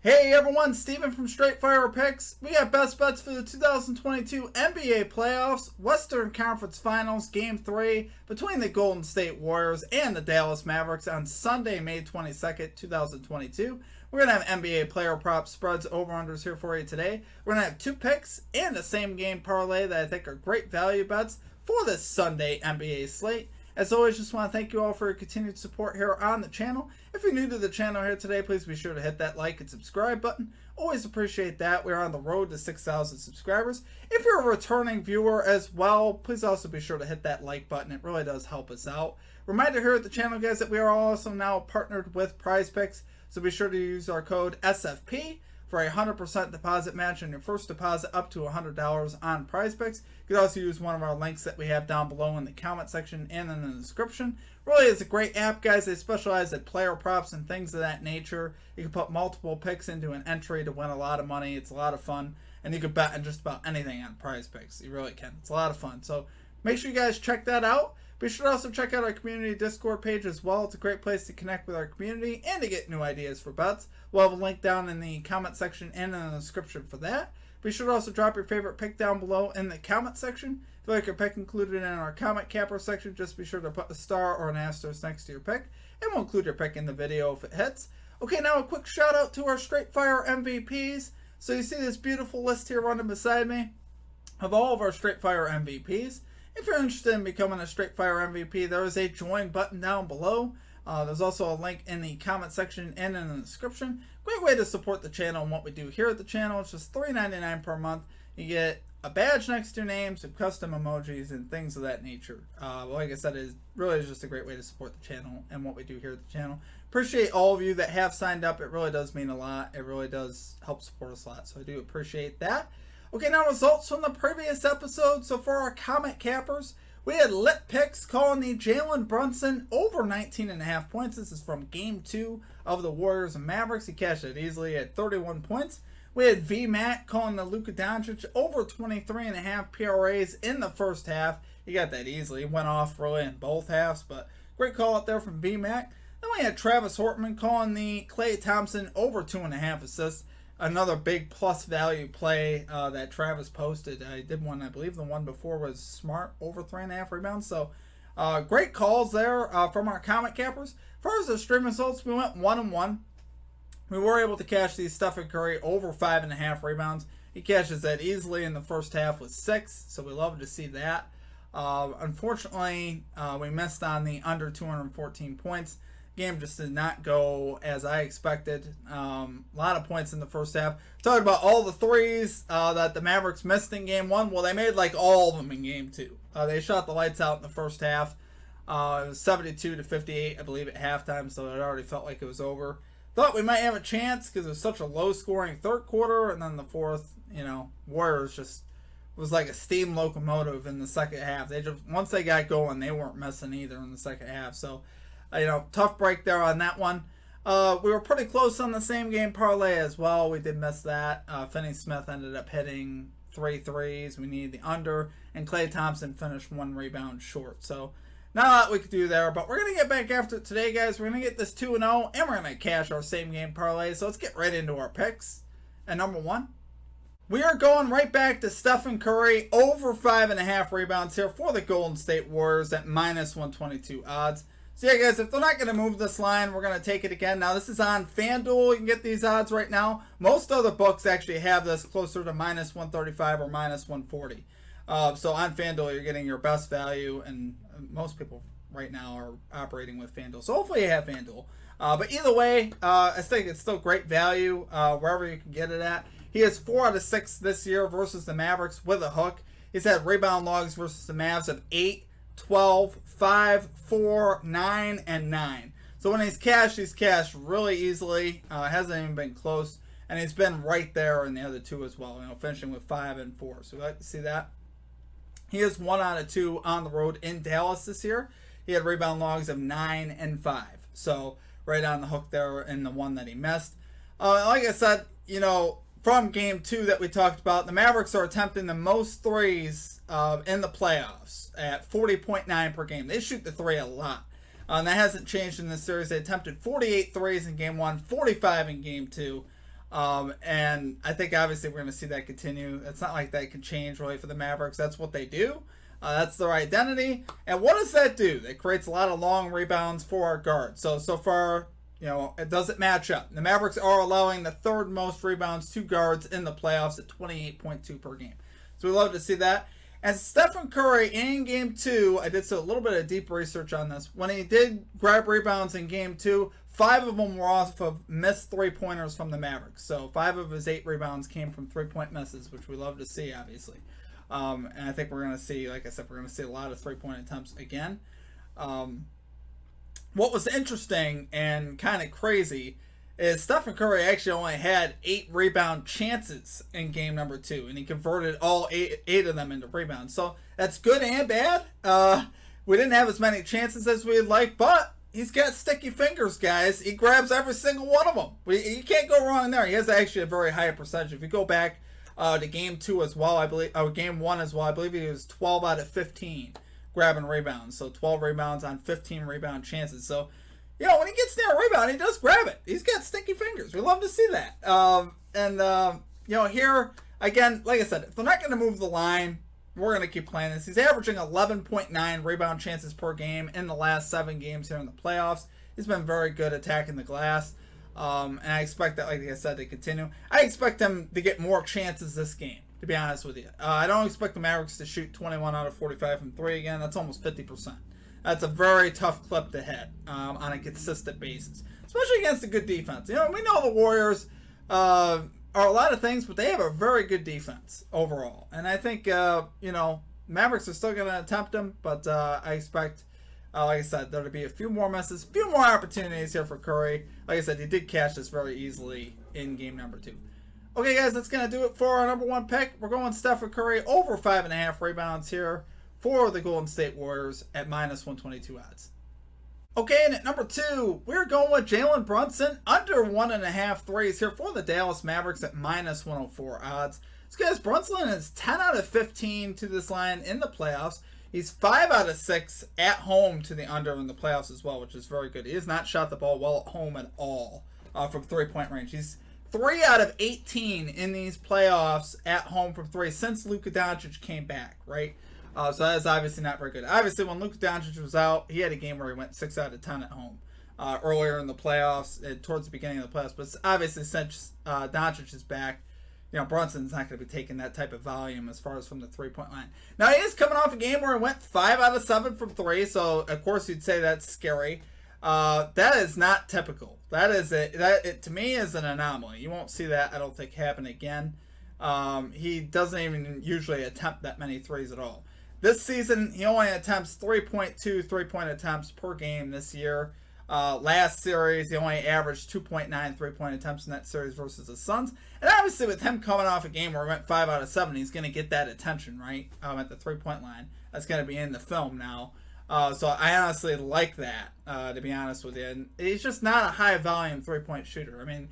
Hey everyone, Steven from Straight Fire Picks. We got best bets for the 2022 NBA playoffs, Western Conference Finals, Game 3 between the Golden State Warriors and the Dallas Mavericks on Sunday, May 22nd, 2022. We're going to have NBA player props, spreads, over-unders here for you today. We're going to have two picks and a same game parlay that I think are great value bets for this Sunday NBA slate. As always, just want to thank you all for your continued support here on the channel. If you're new to the channel here today, please be sure to hit that like and subscribe button. Always appreciate that. We're on the road to 6,000 subscribers. If you're a returning viewer as well, please also be sure to hit that like button. It really does help us out. Reminder here at the channel, guys, that we are also now partnered with Prize Picks. So be sure to use our code SFP for a 100% deposit match on your first deposit up to $100 on Prize Picks. You can also use one of our links that we have down below in the comment section and in the description. Really is a great app, guys. They specialize in player props and things of that nature. You can put multiple picks into an entry to win a lot of money. It's a lot of fun. And you can bet on just about anything on Prize Picks. You really can. It's a lot of fun. So make sure you guys check that out. Be sure to also check out our community Discord page as well. It's a great place to connect with our community and to get new ideas for bets. We'll have a link down in the comment section and in the description for that. Be sure to also drop your favorite pick down below in the comment section. If you like your pick included in our comment capper section, just be sure to put a star or an asterisk next to your pick, and we'll include your pick in the video if it hits. Okay, now a quick shout out to our Straight Fire MVPs. So you see this beautiful list here running beside me of all of our Straight Fire MVPs. If you're interested in becoming a Straight Fire MVP, there is a join button down below. There's also a link in the comment section and in the description. Great way to support the channel and what we do here at the channel. It's just $3.99 per month. You get a badge next to your name, some custom emojis, and things of that nature. Like I said, it really is just a great way to support the channel and what we do here at the channel. Appreciate all of you that have signed up. It really does mean a lot. It really does help support us a lot, so I do appreciate that. Okay, now results from the previous episode. So for our comment cappers, we had lit picks calling the Jalen Brunson over 19.5 points. This is from Game 2 of the Warriors and Mavericks. He cashed it easily at 31 points. We had VMAC calling the Luka Doncic over 23.5 PRAs in the first half. He got that easily. He went off really in both halves, but great call out there from VMAC. Then we had Travis Hortman calling the Klay Thompson over 2.5 assists. Another big plus value play that Travis posted. I did one, I believe the one before was Smart, over 3.5 rebounds. So great calls there from our comment cappers. As far as the stream results, we went 1-1. We were able to cash these Stephen Curry over 5.5 rebounds. He cashes that easily in the first half with 6, so we love to see that. Unfortunately, we missed on the under 214 points. Game just did not go as I expected. A lot of points in the first half. Talking about all the threes that the Mavericks missed in Game 1. Well, they made like all of them in Game 2. They shot the lights out in the first half. It was 72-58, I believe, at halftime, so it already felt like it was over. Thought we might have a chance because it was such a low-scoring third quarter, and then the fourth, Warriors just was like a steam locomotive in the second half. They just, once they got going, they weren't missing either in the second half. So, tough break there on that one. We were pretty close on the same game parlay as well. We did miss that. Finney Smith ended up hitting 3 threes. We needed the under, and Klay Thompson finished 1 rebound short. So not a lot we could do there, but we're going to get back after it today, guys. We're going to get this 2-0, and we're going to cash our same game parlay. So let's get right into our picks. And number 1, we are going right back to Stephen Curry over 5.5 rebounds here for the Golden State Warriors at minus 122 odds. So yeah, guys, if they're not going to move this line, we're going to take it again. Now, this is on FanDuel. You can get these odds right now. Most other books actually have this closer to minus 135 or minus 140. So on FanDuel, you're getting your best value, and most people right now are operating with FanDuel. So hopefully you have FanDuel. But either way, I think it's still great value wherever you can get it at. He has 4 out of 6 this year versus the Mavericks with a hook. He's had rebound logs versus the Mavs of 8, 12, 5, 4, 9, and 9. So when he's cashed really easily. Hasn't even been close. And he's been right there in the other 2 as well, finishing with 5 and 4. So we like to see that. He is 1 out of 2 on the road in Dallas this year. He had rebound logs of 9 and 5. So right on the hook there in the one that he missed. Like I said, from Game 2 that we talked about, the Mavericks are attempting the most threes in the playoffs at 40.9 per game. They shoot the 3 a lot. That hasn't changed in this series. They attempted 48 threes in Game 1, 45 in Game 2. And I think obviously we're going to see that continue. It's not like that can change really for the Mavericks. That's what they do. That's their identity. And what does that do? It creates a lot of long rebounds for our guards. So far, it doesn't match up. The Mavericks are allowing the third most rebounds to guards in the playoffs at 28.2 per game. So we love to see that. And Stephen Curry in Game 2, I did a little bit of deep research on this. When he did grab rebounds in Game 2, 5 of them were off of missed three-pointers from the Mavericks. So 5 of his 8 rebounds came from three-point misses, which we love to see, obviously. And I think we're going to see, like I said, we're going to see a lot of three-point attempts again. What was interesting and kind of crazy is Stephen Curry actually only had 8 rebound chances in game number 2, and he converted all eight of them into rebounds. So that's good and bad. We didn't have as many chances as we'd like, but he's got sticky fingers, guys. He grabs every single one of them. You can't go wrong there. He has actually a very high percentage. If you go back to game 2 as well, I believe, game 1 as well, I believe he was 12 out of 15 grabbing rebounds. So 12 rebounds on 15 rebound chances. So when he gets near a rebound, he does grab it. He's got sticky fingers. We love to see that. Here, again, like I said, if they're not going to move the line, we're going to keep playing this. He's averaging 11.9 rebound chances per game in the last 7 games here in the playoffs. He's been very good attacking the glass. And I expect that, like I said, to continue. I expect him to get more chances this game, to be honest with you. I don't expect the Mavericks to shoot 21 out of 45 from 3 again. That's almost 50%. That's a very tough clip to hit on a consistent basis, especially against a good defense. We know the Warriors are a lot of things, but they have a very good defense overall. And I think, Mavericks are still going to attempt them, but I expect, like I said, there to be a few more misses, a few more opportunities here for Curry. Like I said, he did catch this very easily in game number 2. Okay, guys, that's going to do it for our number 1 pick. We're going Stephen Curry over 5.5 rebounds here for the Golden State Warriors at minus 122 odds. Okay, and at number 2, we're going with Jalen Brunson under 1.5 threes here for the Dallas Mavericks at minus 104 odds. So guys, Brunson is 10 out of 15 to this line in the playoffs. He's 5 out of 6 at home to the under in the playoffs as well, which is very good. He has not shot the ball well at home at all from 3-point range. He's 3 out of 18 in these playoffs at home from 3 since Luka Doncic came back, right? So that is obviously not very good. Obviously, when Luka Doncic was out, he had a game where he went 6 out of 10 at home earlier in the playoffs, towards the beginning of the playoffs. But obviously, since Doncic is back, Brunson's not going to be taking that type of volume as far as from the 3-point line. Now, he is coming off a game where he went 5 out of 7 from 3, so of course you'd say that's scary. That is not typical. That to me is an anomaly. You won't see that, I don't think, happen again. He doesn't even usually attempt that many threes at all. This season, he only attempts 3.2 3-point attempts per game this year. Last series, he only averaged 2.9 3-point attempts in that series versus the Suns. And obviously, with him coming off a game where he went 5 out of 7, he's going to get that attention, right? At the 3-point line. That's going to be in the film now. So I honestly like that, to be honest with you. And he's just not a high-volume 3-point shooter. I mean,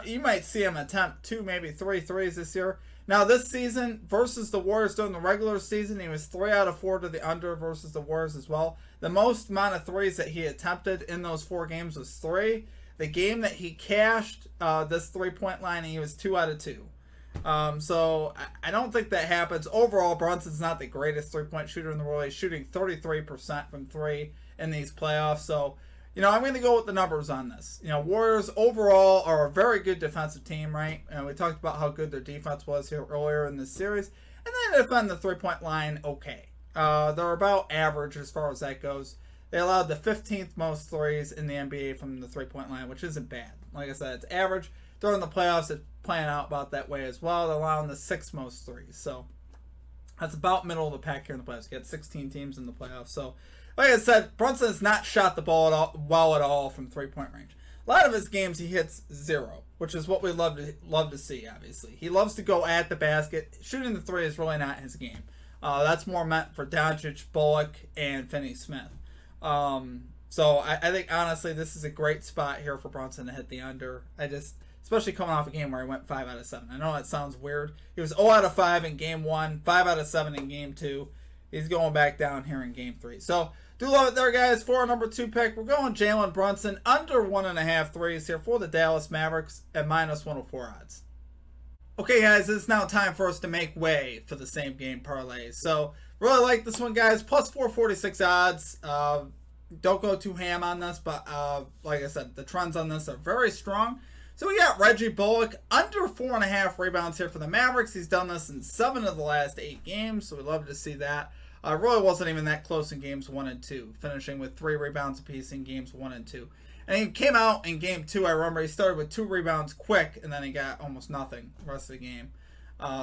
you might see him attempt 2, maybe 3 threes this year. Now, this season versus the Warriors during the regular season, he was 3 out of 4 to the under versus the Warriors as well. The most amount of threes that he attempted in those 4 games was 3. The game that he cashed this 3-point line, he was 2 out of 2. So I don't think that happens. Overall, Brunson's not the greatest 3-point shooter in the world. He's shooting 33% from 3 in these playoffs. So, I'm going to go with the numbers on this. Warriors overall are a very good defensive team, right? And we talked about how good their defense was here earlier in this series. And they defend the 3-point line okay. They're about average as far as that goes. They allowed the 15th most threes in the NBA from the 3-point line, which isn't bad. Like I said, it's average. During the playoffs, it's playing out about that way as well. They're allowing the 6th most threes. So that's about middle of the pack here in the playoffs. You got 16 teams in the playoffs. So, like I said, Brunson has not shot the ball at all from 3-point range. A lot of his games he hits 0, which is what we love to see, obviously. He loves to go at the basket. Shooting the 3 is really not his game. That's more meant for Doncic, Bullock, and Finney-Smith. So I think, honestly, this is a great spot here for Brunson to hit the under. Especially coming off a game where he went 5 out of 7. I know that sounds weird. He was 0 out of 5 in game 1, 5 out of 7 in game 2. He's going back down here in game 3. So Do love it there, guys. For our number 2 pick, we're going Jalen Brunson under 1.5 threes here for the Dallas Mavericks at minus 104 odds. Okay, guys, it's now time for us to make way for the same game parlay. So, really like this one, guys. Plus 446 odds. Don't go too ham on this, but like I said, the trends on this are very strong. So we got Reggie Bullock under 4.5 rebounds here for the Mavericks. He's done this in 7 of the last 8 games, so we'd love to see that. Really wasn't even that close in games 1 and 2, finishing with 3 rebounds apiece in games 1 and 2. And he came out in game 2, I remember he started with 2 rebounds quick, and then he got almost nothing the rest of the game.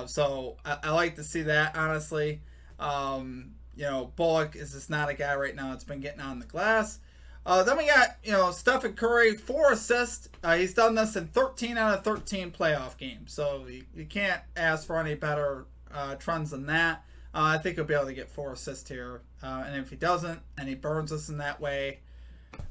So I like to see that, honestly. Bullock is just not a guy right now that's been getting on the glass. Then we got, Stephen Curry, 4 assists. He's done this in 13 out of 13 playoff games. So you can't ask for any better trends than that. I think he'll be able to get 4 assists here. And if he doesn't, and he burns us in that way,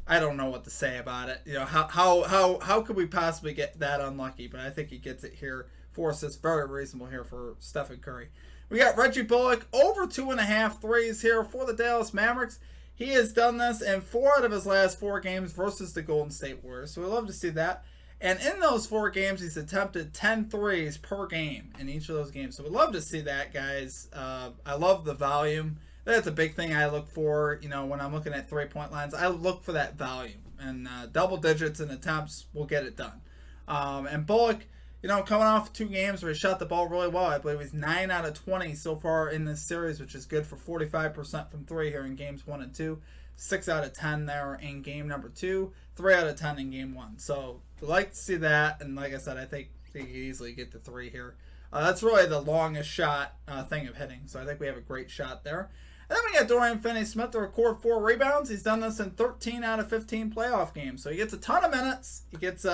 I don't know what to say about it. How could we possibly get that unlucky? But I think he gets it here. 4 assists, very reasonable here for Stephen Curry. We got Reggie Bullock over 2.5 threes here for the Dallas Mavericks. He has done this in 4 out of his last 4 games versus the Golden State Warriors. So we love to see that. And in those 4 games, he's attempted 10 threes per game in each of those games. So we love to see that, guys. I love the volume. That's a big thing I look for, when I'm looking at 3-point lines. I look for that volume. And double digits in attempts will get it done. And Bullock, coming off 2 games where he shot the ball really well. I believe he's 9 out of 20 so far in this series, which is good for 45% from 3 here in games 1 and 2. 6 out of 10 there in game number 2. 3 out of 10 in game 1. So, we like to see that. And like I said, I think he can easily get to 3 here. That's really the longest shot thing of hitting. So, I think we have a great shot there. And then we got Dorian Finney-Smith to record 4 rebounds. He's done this in 13 out of 15 playoff games. So he gets a ton of minutes. He plays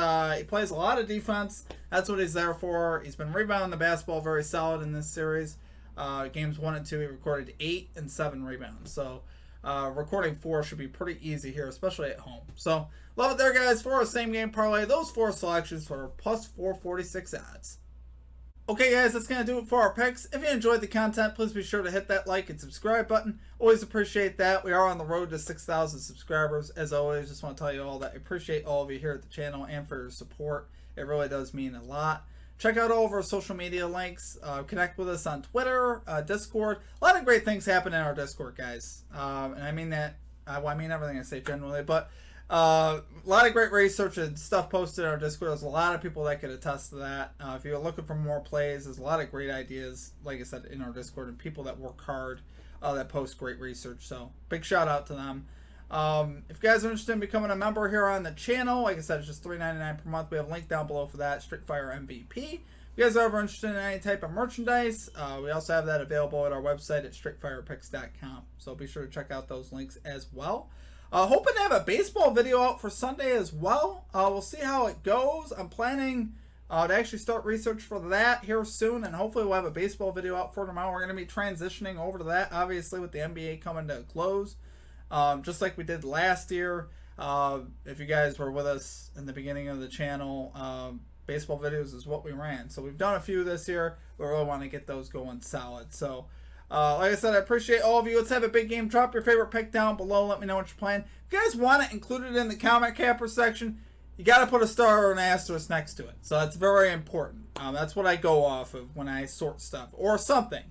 a lot of defense. That's what he's there for. He's been rebounding the basketball very solid in this series. Games 1 and 2, he recorded 8 and 7 rebounds. So recording 4 should be pretty easy here, especially at home. So love it there, guys. For our same game parlay, those 4 selections for plus 446 odds. Okay, guys, that's going to do it for our picks. If you enjoyed the content, please be sure to hit that like and subscribe button. Always appreciate that. We are on the road to 6,000 subscribers. As always, just want to tell you all that I appreciate all of you here at the channel and for your support. It really does mean a lot. Check out all of our social media links. Connect with us on Twitter, Discord. A lot of great things happen in our Discord, guys. And I mean that, I mean everything I say generally, but a lot of great research and stuff posted in our Discord. There's a lot of people that could attest to that. If you're looking for more plays, there's a lot of great ideas, like I said, in our Discord, and people that work hard that post great research. So big shout out to them. If you guys are interested in becoming a member here on the channel, like I said, it's just $3.99 per month. We have a link down below for that. Streetfire MVP. If you guys are ever interested in any type of merchandise, we also have that available at our website at streetfirepicks.com. So be sure to check out those links as well. Hoping to have a baseball video out for Sunday as well. We'll see how it goes. I'm planning to actually start research for that here soon, and hopefully we'll have a baseball video out for tomorrow. We're going to be transitioning over to that, obviously, with the NBA coming to a close, just like we did last year. If you guys were with us in the beginning of the channel, baseball videos is what we ran. So we've done a few this year. We really want to get those going solid. So like I said, I appreciate all of you. Let's have a big game. Drop your favorite pick down below. Let me know what you're playing. If you guys want it included in the comment capper section, you got to put a star or an asterisk next to it. So that's very important. That's what I go off of when I sort stuff or something.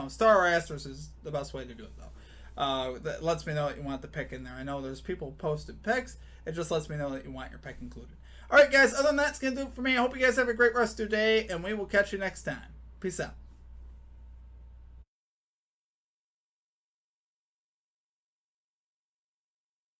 Star or asterisk is the best way to do it, though. That lets me know that you want the pick in there. I know there's people posted picks. It just lets me know that you want your pick included. All right, guys. Other than that, it's going to do it for me. I hope you guys have a great rest of your day, and we will catch you next time. Peace out.